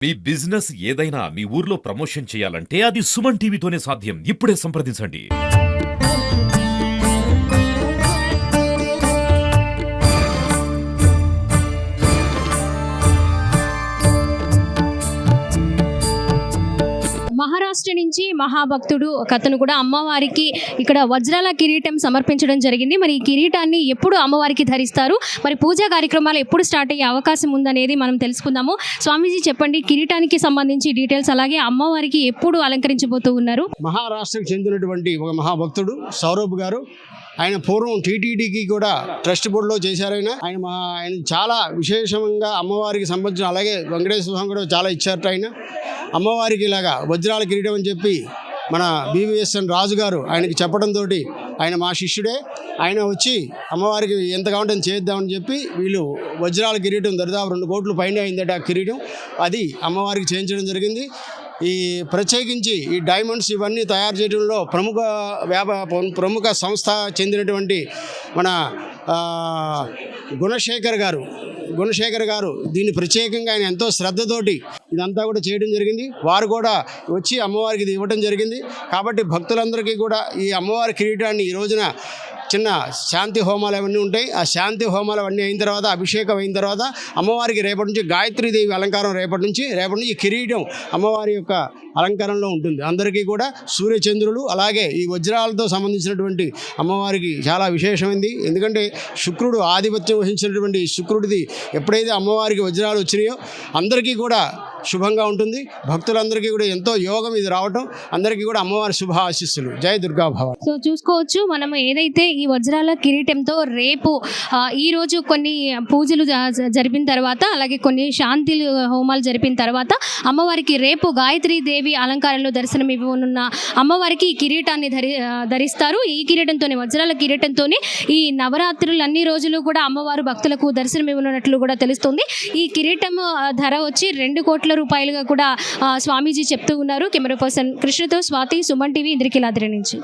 మీ business ఏదైనా మీ ఊర్లో promotion చేయాలంటే అది సుమన్ టీవీతోనే సాధ్యం. ఇప్పుడే సంప్రదించండి. మహారాష్ట్ర నుంచి మహాభక్తుడు ఒకతను కూడా అమ్మవారికి ఇక్కడ వజ్రాల కిరీటం సమర్పించడం జరిగింది. మరి ఈ కిరీటాన్ని ఎప్పుడు అమ్మవారికి ధరిస్తారు, మరి పూజా కార్యక్రమాలు ఎప్పుడు స్టార్ట్ అయ్యే అవకాశం ఉందనేది మనం తెలుసుకుందాము. స్వామీజీ చెప్పండి, కిరీటానికి సంబంధించి డీటెయిల్స్, అలాగే అమ్మవారికి ఎప్పుడు అలంకరించబోతూ ఉన్నారు? మహారాష్ట్రకు చెందినటువంటి ఒక మహాభక్తుడు సౌరభ్ గారు. ఆయన పూర్వం టీటీడీకి కూడా ట్రస్ట్ బోర్డులో చేశారు. ఆయన చాలా విశేషంగా అమ్మవారికి సంబంధించిన, అలాగే వెంకటేశ్వర స్వామి కూడా చాలా ఇచ్చారట. ఆయన అమ్మవారికి ఇలాగా వజ్రాల కిరీటం అని చెప్పి మన బీవీఎస్ఎన్ రాజు గారు ఆయనకి చెప్పడంతో ఆయన మా శిష్యుడే. ఆయన వచ్చి అమ్మవారికి ఎంత కావాలంటే చేద్దామని చెప్పి వీళ్ళు వజ్రాల కిరీటం దరిదాపు 2 కోట్ల పైన అయిందట ఆ కిరీటం. అది అమ్మవారికి చేయించడం జరిగింది. ఈ ప్రత్యేకించి ఈ డైమండ్స్ ఇవన్నీ తయారు చేయడంలో ప్రముఖ సంస్థ చెందినటువంటి మన గుణశేఖర్ గారు దీన్ని ప్రత్యేకంగా ఆయన ఎంతో శ్రద్ధతోటి ఇదంతా కూడా చేయడం జరిగింది. వారు కూడా వచ్చి అమ్మవారికి ఇది ఇవ్వడం జరిగింది. కాబట్టి భక్తులందరికీ కూడా ఈ అమ్మవారి కిరీటాన్ని ఈ రోజున చిన్న శాంతి హోమాలు అవన్నీ ఉంటాయి. ఆ శాంతి హోమాలు అవన్నీ అయిన తర్వాత, అభిషేకం అయిన తర్వాత అమ్మవారికి రేపటి నుంచి గాయత్రీదేవి అలంకారం రేపటి నుంచి ఈ కిరీటం అమ్మవారి యొక్క అలంకారంలో ఉంటుంది. అందరికీ కూడా సూర్యచంద్రులు, అలాగే ఈ వజ్రాలతో సంబంధించినటువంటి అమ్మవారికి చాలా విశేషమైంది. ఎందుకంటే శుక్రుడు ఆధిపత్యం వహించినటువంటి శుక్రుడిది ఎప్పుడైతే అమ్మవారికి వజ్రాలు వచ్చినాయో అందరికీ కూడా శుభంగా ఉంటుంది. భక్తులందరికీ కూడా ఎంతో యోగం ఇది రావటం. అందరికీ కూడా అమ్మవారి శుభ ఆశీస్సులు. జై దుర్గా భవ. సో చూసుకోవచ్చు, మనం ఏదైతే ఈ వజ్రాల కిరీటంతో రేపు ఈ రోజు కొన్ని పూజలు జరిపిన తర్వాత, అలాగే కొన్ని శాంతి హోమాలు జరిపిన తర్వాత అమ్మవారికి రేపు గాయత్రీ దేవి అలంకారంలో దర్శనం ఇవ్వనున్న అమ్మవారికి ఈ కిరీటాన్ని ధరిస్తారు. ఈ కిరీటంతోనే, వజ్రాల కిరీటంతోనే ఈ నవరాత్రులు అన్ని రోజులు కూడా అమ్మవారు భక్తులకు దర్శనం ఇవ్వనున్నట్లు కూడా తెలుస్తుంది. ఈ కిరీటం ధర వచ్చి 2 కోట్ల రూపాయలుగా కూడా స్వామీజీ చెప్తూ ఉన్నారు. కెమెరా పర్సన్ కృష్ణతో స్వాతి, సుమన్ టీవీ, ఇంద్రకీలాద్రి నుంచి.